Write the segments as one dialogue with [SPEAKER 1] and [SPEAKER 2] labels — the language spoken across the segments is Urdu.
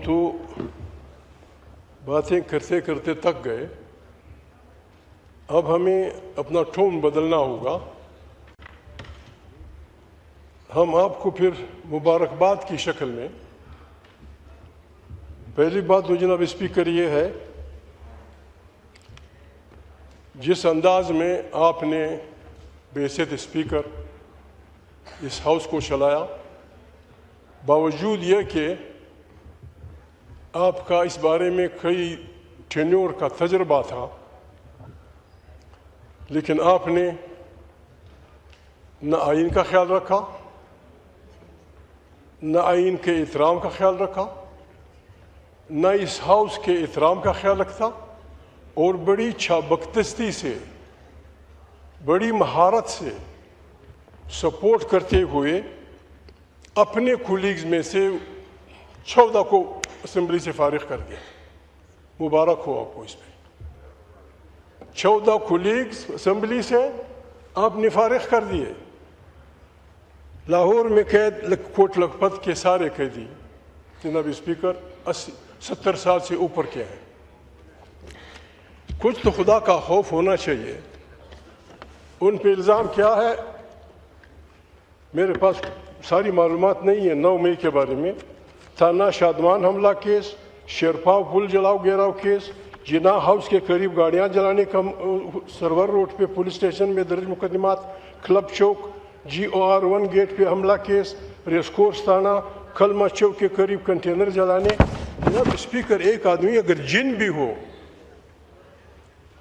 [SPEAKER 1] تو باتیں کرتے کرتے تک گئے، اب ہمیں اپنا ٹون بدلنا ہوگا۔ ہم آپ کو پھر مبارکباد کی شکل میں، پہلی بات تو جناب اسپیکر یہ ہے، جس انداز میں آپ نے بحیثیت اسپیکر اس ہاؤس کو چلایا، باوجود یہ کہ آپ کا اس بارے میں کئی ٹینیور کا تجربہ تھا، لیکن آپ نے نہ آئین کا خیال رکھا، نہ آئین کے احترام کا خیال رکھا، نہ اس ہاؤس کے احترام کا خیال رکھتا، اور بڑی چابکدستی سے، بڑی مہارت سے سپورٹ کرتے ہوئے اپنے کولیگز میں سے 14 کو اسمبلی سے فارغ کر دیا۔ مبارک ہو آپ کو اس میں۔ 14 کولیگز اسمبلی سے آپ نے فارغ کر دیے۔ لاہور میں قید کوٹ لکھپت کے سارے قیدی جناب اسپیکر 70 سال سے اوپر کے ہیں۔ کچھ تو خدا کا خوف ہونا چاہیے۔ ان پہ الزام کیا ہے؟ میرے پاس ساری معلومات نہیں ہے 9 مئی کے بارے میں۔ تھانہ شادمان حملہ کیس، شیرپا پل جلاؤ گیراؤ کیس، جناح ہاؤس کے قریب گاڑیاں جلانے کا، سرور روڈ پہ پولیس اسٹیشن میں درج مقدمات، کلب چوک GOR1 گیٹ پہ حملہ کیس، ریس کورس تھانہ، کلمہ چوک کے قریب کنٹینر جلانے۔ جناب اسپیکر، ایک آدمی اگر جن بھی ہو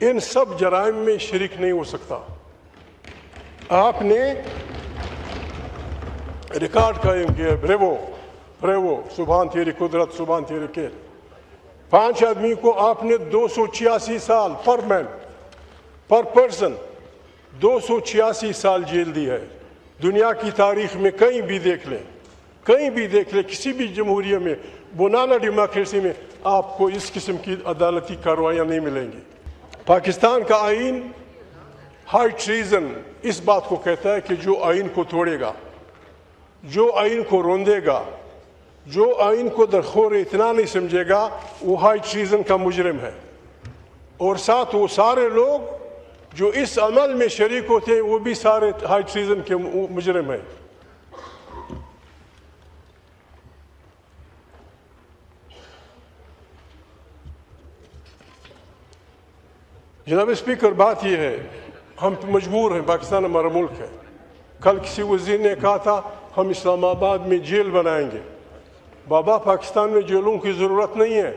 [SPEAKER 1] ان سب جرائم میں شریک نہیں ہو سکتا۔ آپ نے ریکارڈ قائم کیا، بریوو، سبحان تیری قدرت، سبحان تیری کھیل۔ 5 آدمی کو آپ نے 286 سال پر مین، پر پرسن 286 سال جیل دی ہے۔ دنیا کی تاریخ میں کہیں بھی دیکھ لیں، کسی بھی جمہوریہ میں، بنانا ڈیموکریسی میں آپ کو اس قسم کی عدالتی کارروائیاں نہیں ملیں گی۔ پاکستان کا آئین ہائی ٹریزن اس بات کو کہتا ہے کہ جو آئین کو توڑے گا، جو آئین کو روندے گا، جو آئین کو درخور اتنا نہیں سمجھے گا، وہ ہائی ٹریزن کا مجرم ہے۔ اور ساتھ وہ سارے لوگ جو اس عمل میں شریک ہوتے ہیں وہ بھی سارے ہائی ٹریزن کے مجرم ہیں۔ جناب اسپیکر، بات یہ ہے، ہم مجبور ہیں، پاکستان ہمارا ملک ہے۔ کل کسی وزیر نے کہا تھا ہم اسلام آباد میں جیل بنائیں گے۔ بابا، پاکستان میں جیلوں کی ضرورت نہیں ہے۔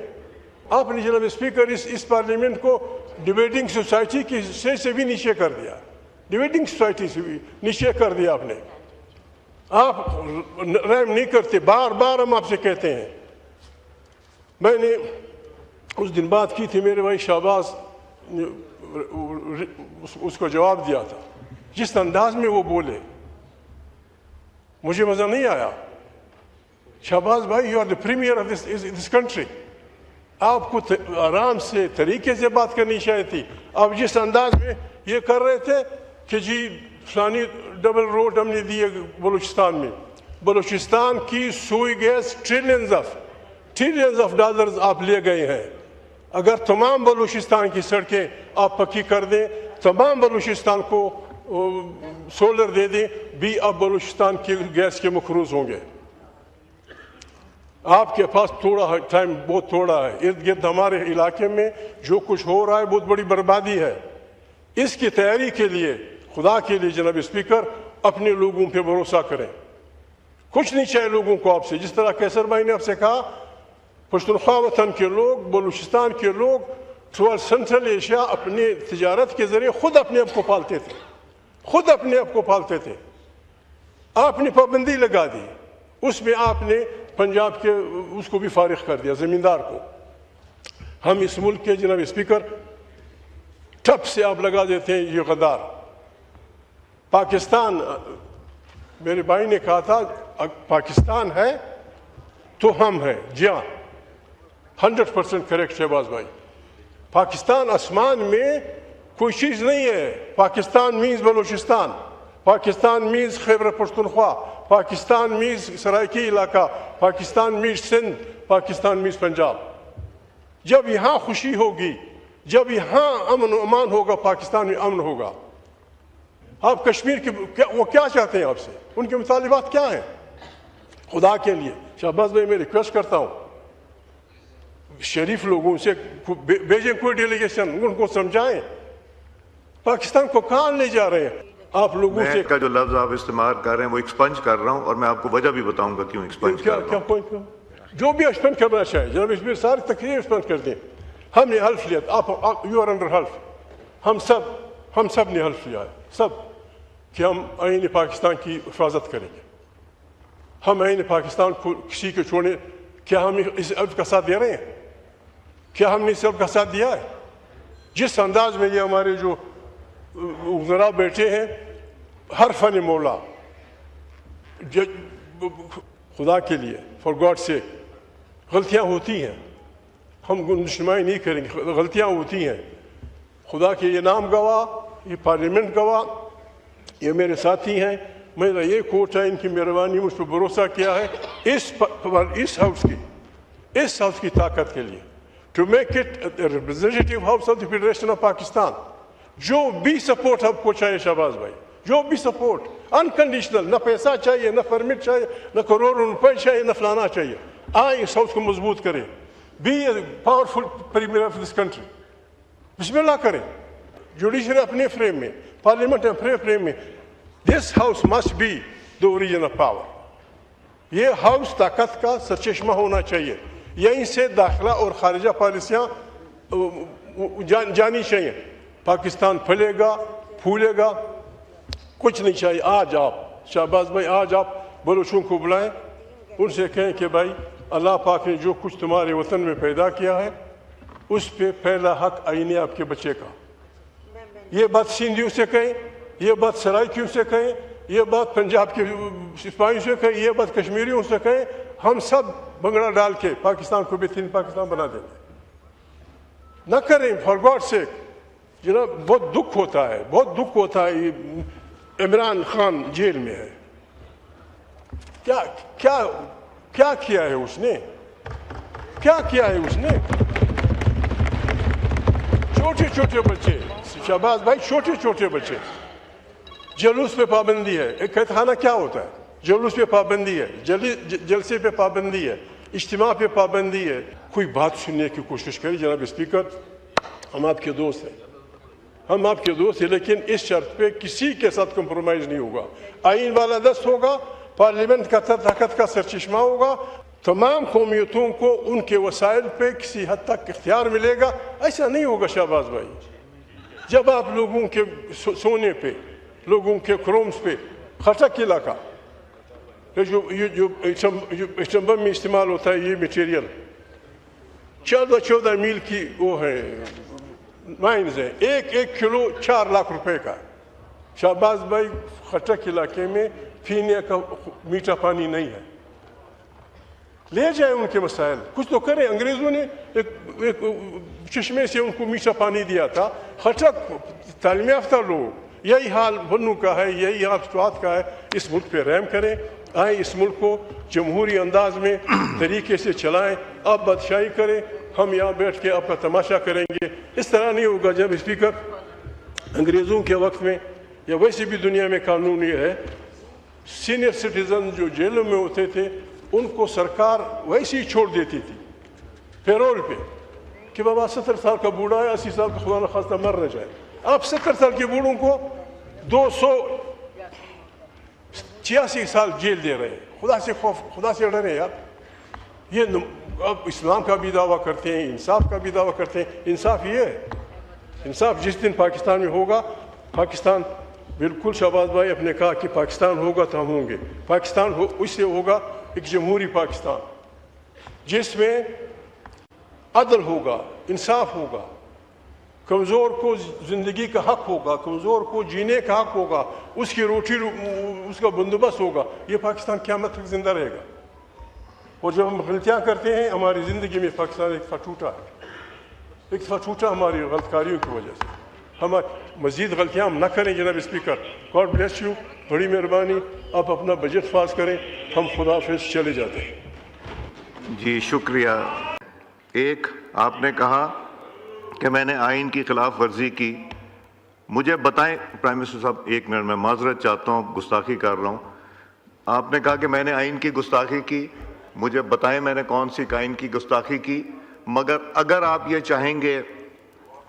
[SPEAKER 1] آپ نے جناب اسپیکر اس پارلیمنٹ کو ڈیبیٹنگ سوسائٹی کی سے بھی نیچے کر دیا، ڈیبیٹنگ سوسائٹی سے بھی نیچے کر دیا آپ نے۔ آپ رحم نہیں کرتے، بار بار ہم آپ سے کہتے ہیں۔ میں نے اس دن بات کی تھی، میرے بھائی شہباز نے اس کو جواب دیا تھا، جس انداز میں وہ بولے مجھے مزہ نہیں آیا۔ شہباز بھائی، you are the premier of this country, آپ کو آرام سے طریقے سے بات کرنی چاہیے تھی۔ آپ جس انداز میں یہ کر رہے تھے کہ جی فلانی ڈبل روڈ ہم نے دی ہے بلوچستان میں، بلوچستان کی سوئی گیس ٹریلینز آف ڈالرز آپ لے گئے ہیں۔ اگر تمام بلوچستان کی سڑکیں آپ پکی کر دیں، تمام بلوچستان کو سولر دے دیں، بھی آپ بلوچستان کی گیس کے مقروض ہوں گے۔ آپ کے پاس تھوڑا ٹائم، بہت تھوڑا ہے۔ ارد گرد ہمارے علاقے میں جو کچھ ہو رہا ہے بہت بڑی بربادی ہے۔ اس کی تیاری کے لیے، خدا کے لیے جناب اسپیکر، اپنے لوگوں پہ بھروسہ کریں۔ کچھ نہیں چاہے لوگوں کو آپ سے، جس طرح کیسر بھائی نے آپ سے کہا، پشتونخوا وطن کے لوگ، بلوچستان کے لوگ، تھرو سینٹرل ایشیا اپنے تجارت کے ذریعے خود اپنے آپ کو پالتے تھے، آپ نے پابندی لگا دی، اس میں آپ نے پنجاب کے اس کو بھی فارغ کر دیا، زمیندار کو۔ ہم اس ملک کے جناب اسپیکر ٹھپ سے آپ لگا دیتے ہیں، یہ غدار پاکستان، میرے بھائی نے کہا تھا پاکستان ہے تو ہم ہیں، جی ہاں 100% کریکٹ شہباز بھائی۔ پاکستان آسمان میں کوئی چیز نہیں ہے، Pakistan means Balochistan, Pakistan means Khyber Pakhtunkhwa, Pakistan means Saraiki علاقہ, پاکستان means سندھ, پاکستان means پنجاب. جب یہاں خوشی ہوگی, جب یہاں امن و امان ہوگا, پاکستان میں امن ہوگا. آپ کشمیر کے وہ کیا چاہتے ہیں آپ سے, ان کے مطالبات کیا ہیں؟ خدا کے لیے شہباز بھائی میں ریکویسٹ کرتا ہوں, شریف لوگوں سے بھیجیں کوئی ڈیلیگیشن, ان کو سمجھائیں پاکستان کو کہاں لے جا رہے ہیں. آپ لوگوں سے
[SPEAKER 2] کا جو لفظ آپ استعمال کر رہے ہیں وہ ایکسپنج کر رہا ہوں, اور میں آپ کو وجہ بھی بتاؤں گا کیوں ایکسپنج کر رہا ہوں.
[SPEAKER 1] کیا جو بھی ایکسپنج کرنا چاہے جناب اس میں ساری تقریر ایکسپنج کر دیں. ہم نے حلف لیا, آپ یو آر انڈر حلف, ہم سب نے حلف لیا ہے, سب, کہ ہم آئین پاکستان کی حفاظت کریں گے. ہم آئین پاکستان کو کسی کو چھوڑنے, کیا ہم اس عرب کا ساتھ دے رہے ہیں؟ کیا ہم نے اس عرب کا ساتھ دیا ہے؟ جس انداز میں یہ ہمارے جو وزراء بیٹھے ہیں, ہر فن مولا, خدا کے لیے فار گاڈ سیک, غلطیاں ہوتی ہیں, ہم گنجائش نہیں کریں گے, غلطیاں ہوتی ہیں. خدا کے یہ نام گواہ, یہ پارلیمنٹ گواہ, یہ میرے ساتھی ہیں. میرا یہ کوٹ ہے, ان کی مہربانی مجھ پہ بھروسہ کیا ہے اس ہاؤس کی طاقت کے لیے, to make it representative house of the federation of Pakistan. جو بھی سپورٹ آپ کو چاہیے شہباز بھائی, جو بھی سپورٹ انکنڈیشنل, نہ پیسہ چاہیے, نہ پرمٹ چاہیے, نہ کروڑوں روپے چاہیے, نہ فلانا چاہیے. آئیں اس ہاؤس کو مضبوط کریں, be a powerful premier of this country. بسم اللہ کریں. جوڈیشری اپنے فریم میں, پارلیمنٹ اپنے فریم میں. This house must be the origin of power. یہ ہاؤس طاقت کا سرچشمہ ہونا چاہیے. یہیں سے داخلہ اور خارجہ پالیسیاں جانی چاہیے. پاکستان پھلے گا, پھولے گا, کچھ نہیں چاہیے. آج آپ شہباز بھائی, آج آپ بلوچوں کو بلائیں, ان سے کہیں کہ بھائی اللہ پاک نے جو کچھ تمہارے وطن میں پیدا کیا ہے اس پہ پہلا حق آئین ہے آپ کے بچے کا. یہ بات سندھیوں سے کہیں, یہ بات سرائکیوں سے کہیں, یہ بات پنجاب کے سپاہیوں سے کہیں, یہ بات کشمیریوں سے کہیں. ہم سب بنگڑا ڈال کے پاکستان کو بہترین پاکستان بنا دیں گے. نہ کریں فار گاڈ سیک. جناب بہت دکھ ہوتا ہے, بہت دکھ ہوتا ہے. عمران خان جیل میں ہے, کیا کیا ہے اس نے, کیا کیا ہے اس نے؟ چھوٹے چھوٹے بچے شہباز بھائی, چھوٹے چھوٹے بچے. جلوس پہ پابندی ہے. ایک قید خانہ کیا ہوتا ہے؟ جلوس پہ پابندی ہے, جلسے پہ پابندی ہے, اجتماع پہ پابندی ہے. کوئی بات سننے کی کوشش کرے. جناب اسپیکر, ہم آپ کے دوست ہیں, ہم آپ کے دوست ہیں, لیکن اس شرط پہ کسی کے ساتھ کمپرومائز نہیں ہوگا. آئین والا دست ہوگا, پارلیمنٹ کا طاقت کا سرچشمہ ہوگا. تمام قومیتوں کو ان کے وسائل پہ کسی حد تک اختیار ملے گا. ایسا نہیں ہوگا شہباز بھائی. جب آپ لوگوں کے سونے پہ, لوگوں کے کرومز پہ, خٹک علاقہ جو چمبر میں استعمال ہوتا ہے, یہ مٹیریل 14 میل کی وہ ہے مائنز ہیں, ایک کلو 4 لاکھ روپے کا. شہباز بھائی خٹک علاقے میں پینے کا میٹھا پانی نہیں ہے. لے جائیں ان کے مسائل, کچھ تو کریں. انگریزوں نے ایک چشمے سے ان کو میٹھا پانی دیا تھا. خٹک تعلیم یافتہ لوگ, یہی حال بنو کا ہے, یہی حال سوات کا ہے. اس ملک پہ رحم کریں. آئیں اس ملک کو جمہوری انداز میں طریقے سے چلائیں. آپ بادشاہی کریں, ہم یہاں بیٹھ کے آپ کا تماشا کریں گے. اس طرح نہیں ہوگا. جب اسپیکر انگریزوں کے وقت میں یا ویسے بھی دنیا میں قانون یہ ہے, سینئر سٹیزن جو جیلوں میں ہوتے تھے ان کو سرکار ویسے ہی چھوڑ دیتی تھی پیرول پہ, کہ بابا 70 سال کا بوڑھا ہے, 80 سال کا خدا نخواستہ مر نہ جائے. آپ 70 سال کے بوڑھوں کو 286 سال جیل دے رہے ہیں. خدا سے ڈرے یار. یہ اب اسلام کا بھی دعویٰ کرتے ہیں, انصاف کا بھی دعویٰ کرتے ہیں. انصاف یہ ہے, انصاف جس دن پاکستان میں ہوگا, پاکستان بالکل شہباز بھائی اپ نے کہا کہ پاکستان ہوگا تو ہم ہوں گے. پاکستان اس سے ہوگا ایک جمہوری پاکستان جس میں عدل ہوگا, انصاف ہوگا, کمزور کو زندگی کا حق ہوگا, کمزور کو جینے کا حق ہوگا, اس کی روٹی اس کا بندوبست ہوگا. یہ پاکستان قیامت تک زندہ رہے گا. اور جب ہم غلطیاں کرتے ہیں, ہماری زندگی میں پاکستان ایک دفعہ ٹوٹا ہے, ایک دفعہ ٹوٹا ہماری غلط کاریوں کی وجہ سے. ہم مزید غلطیاں ہم نہ کریں جناب اسپیکر. God bless you. بڑی مہربانی آپ اپنا بجٹ پاس کریں, ہم خدا حافظ چلے جاتے ہیں.
[SPEAKER 2] جی شکریہ. ایک آپ نے کہا کہ میں نے آئین کی خلاف ورزی کی. مجھے بتائیں پرائم منسٹر صاحب, ایک منٹ میں معذرت چاہتا ہوں, گستاخی کر رہا ہوں. آپ نے کہا کہ میں نے آئین کی گستاخی کی. مجھے بتائیں میں نے کون سی آئین کی گستاخی کی. مگر اگر آپ یہ چاہیں گے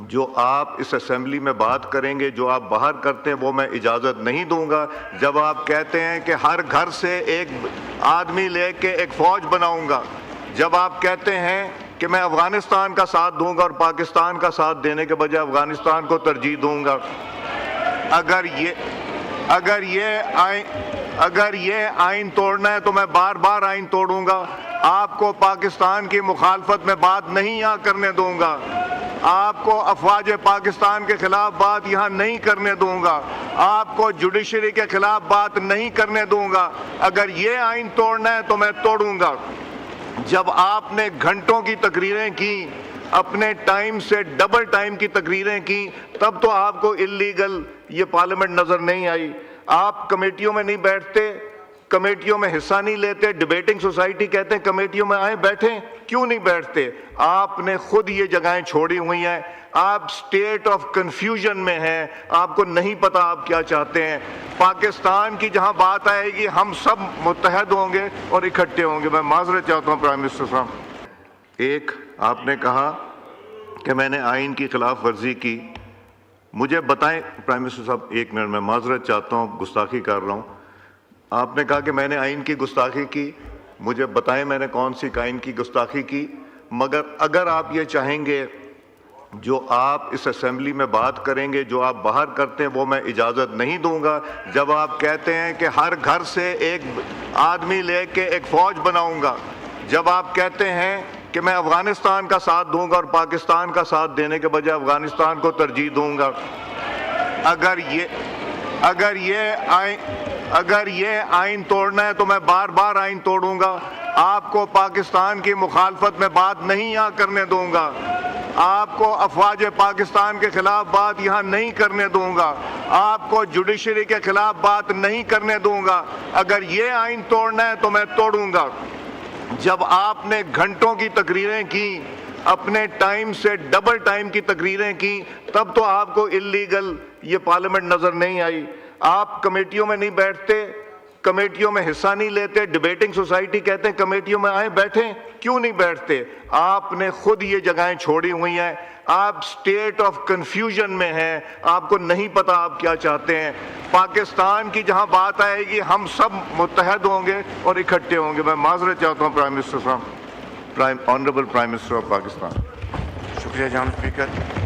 [SPEAKER 2] جو آپ اس اسمبلی میں بات کریں گے, جو آپ باہر کرتے ہیں, وہ میں اجازت نہیں دوں گا. جب آپ کہتے ہیں کہ ہر گھر سے ایک آدمی لے کے ایک فوج بناؤں گا, جب آپ کہتے ہیں کہ میں افغانستان کا ساتھ دوں گا اور پاکستان کا ساتھ دینے کے بجائے افغانستان کو ترجیح دوں گا, اگر یہ آئین توڑنا ہے تو میں بار بار آئین توڑوں گا. آپ کو پاکستان کی مخالفت میں بات نہیں یہاں کرنے دوں گا. آپ کو افواج پاکستان کے خلاف بات یہاں نہیں کرنے دوں گا. آپ کو جوڈیشری کے خلاف بات نہیں کرنے دوں گا. اگر یہ آئین توڑنا ہے تو میں توڑوں گا. جب آپ نے گھنٹوں کی تقریریں کی, اپنے ٹائم سے ڈبل ٹائم کی تقریریں کی, تب تو آپ کو اللیگل یہ پارلیمنٹ نظر نہیں آئی. آپ کمیٹیوں میں نہیں بیٹھتے, کمیٹیوں میں حصہ نہیں لیتے. ڈیبیٹنگ سوسائٹی کہتے ہیں کمیٹیوں میں آئیں بیٹھیں, کیوں نہیں بیٹھتے؟ آپ نے خود یہ جگہیں چھوڑی ہوئی ہیں. آپ سٹیٹ آف کنفیوژن میں ہیں, آپ کو نہیں پتا آپ کیا چاہتے ہیں. پاکستان کی جہاں بات آئے گی ہم سب متحد ہوں گے اور اکٹھے ہوں گے. میں معذرت چاہتا ہوں پرائم منسٹر صاحب. ایک آپ نے کہا کہ میں نے آئین کی خلاف ورزی کی. مجھے بتائیں پرائم منسٹر صاحب, ایک منٹ میں معذرت چاہتا ہوں, گستاخی کر رہا ہوں. آپ نے کہا کہ میں نے آئین کی گستاخی کی. مجھے بتائیں میں نے کون سی آئین کی گستاخی کی. مگر اگر آپ یہ چاہیں گے جو آپ اس اسمبلی میں بات کریں گے, جو آپ باہر کرتے ہیں, وہ میں اجازت نہیں دوں گا. جب آپ کہتے ہیں کہ ہر گھر سے ایک آدمی لے کے ایک فوج بناؤں گا, جب آپ کہتے ہیں کہ میں افغانستان کا ساتھ دوں گا اور پاکستان کا ساتھ دینے کے بجائے افغانستان کو ترجیح دوں گا, اگر یہ آئین توڑنا ہے تو میں بار بار آئین توڑوں گا. آپ کو پاکستان کی مخالفت میں بات نہیں یہاں کرنے دوں گا. آپ کو افواج پاکستان کے خلاف بات یہاں نہیں کرنے دوں گا. آپ کو جوڈیشری کے خلاف بات نہیں کرنے دوں گا. اگر یہ آئین توڑنا ہے تو میں توڑوں گا. جب آپ نے گھنٹوں کی تقریریں کی, اپنے ٹائم سے ڈبل ٹائم کی تقریریں کی, تب تو آپ کو اللیگل یہ پارلیمنٹ نظر نہیں آئی. آپ کمیٹیوں میں نہیں بیٹھتے, کمیٹیوں میں حصہ نہیں لیتے. ڈیبیٹنگ سوسائٹی کہتے ہیں کمیٹیوں میں آئیں بیٹھیں, کیوں نہیں بیٹھتے؟ آپ نے خود یہ جگہیں چھوڑی ہوئی ہیں. آپ سٹیٹ آف کنفیوژن میں ہیں, آپ کو نہیں پتا آپ کیا چاہتے ہیں. پاکستان کی جہاں بات آئے گی ہم سب متحد ہوں گے اور اکٹھے ہوں گے. میں معذرت چاہتا ہوں پرائم منسٹر صاحب. Honourable prime minister of Pakistan.
[SPEAKER 3] شکریہ جناب اسپیکر.